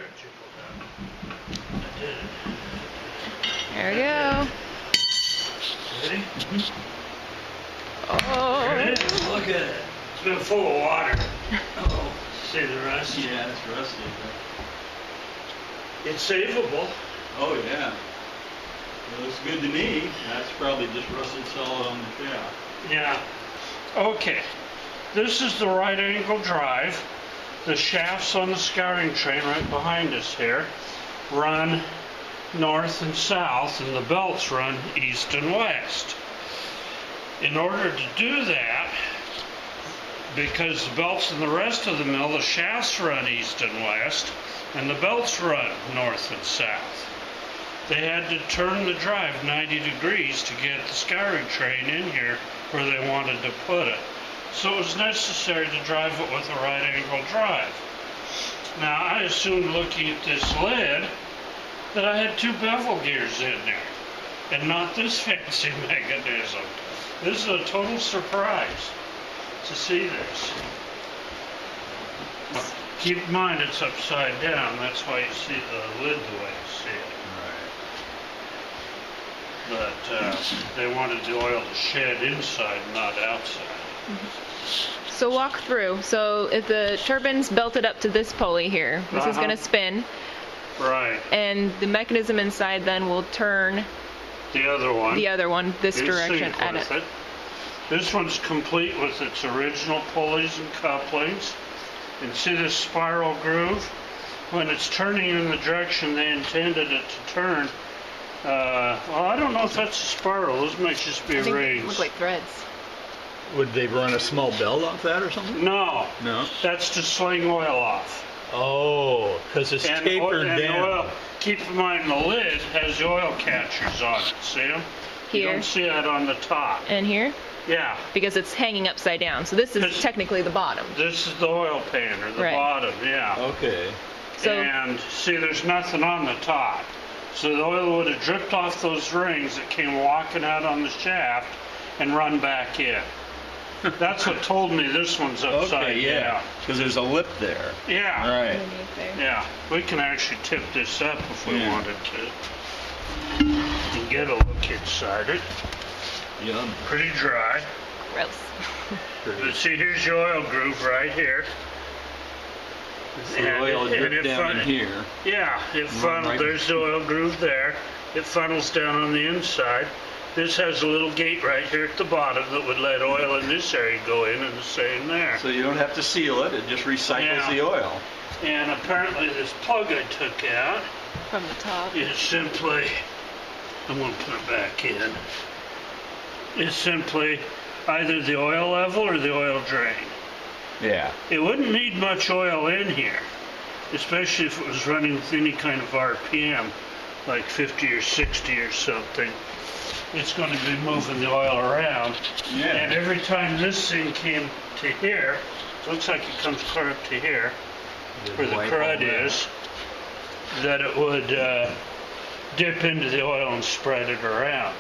I did it. There we go. Ready? Oh. There it is. Look at it. It's been full of water. Oh, see the rust? Yeah, it's rusty. It's savable. Oh, yeah. It looks good to me. That's probably just rusted solid on the shaft. Yeah. Okay. This is the right angle drive. The shafts on the scouring train right behind us here run north and south, and the belts run east and west. In order to do that, because the belts in the rest of the mill, the shafts run east and west, and the belts run north and south. They had to turn the drive 90 degrees to get the scouring train in here where they wanted to put it. So it was necessary to drive it with a right angle drive. Now I assumed, looking at this lid, that I had 2 bevel gears in there and not this fancy mechanism. This is a total surprise to see this. Keep in mind it's upside down. That's why you see the lid the way you see it. Right. But they wanted the oil to shed inside, not outside. So walk through. So if the turbine's belted up to this pulley here, this is going to spin. Right. And the mechanism inside then will turn the other one this direction at it. This one's complete with its original pulleys and couplings. And see this spiral groove? When it's turning in the direction they intended it to turn, well, I don't know if that's a spiral. Those might just be I think rings. they look like threads. Would they run a small belt off that or something? No. No? That's to sling oil off. Oh, because it's tapered down. Oil, keep in mind the lid has the oil catchers on it. See them? Here. You don't see that on the top. And here? Yeah. Because it's hanging upside down. So this is technically the bottom. This is the oil pan, or the bottom, yeah. Okay. So, and see, there's nothing on the top. So the oil would have dripped off those rings that came walking out on the shaft and run back in. That's what told me this one's upside down. Because there's a lip there. Yeah. Right. Yeah. We can actually tip this up if we wanted to. And get a look inside it. Yum. Pretty dry. gross. But see, here's your oil groove right here. So the oil drip down in here. Yeah, there's the oil groove there. It funnels down on the inside. This has a little gate right here at the bottom that would let oil in this area go in, and the same there. So you don't have to seal it, it just recycles the oil. And apparently this plug I took out from the top is simply, I'm going to put it back in, is simply either the oil level or the oil drain. Yeah. It wouldn't need much oil in here, especially if it was running with any kind of RPM, like 50 or 60 or something. It's going to be moving the oil around. Yeah. And every time this thing came to here, it looks like it comes clear up to here, where the crud is, that it would dip into the oil and spread it around.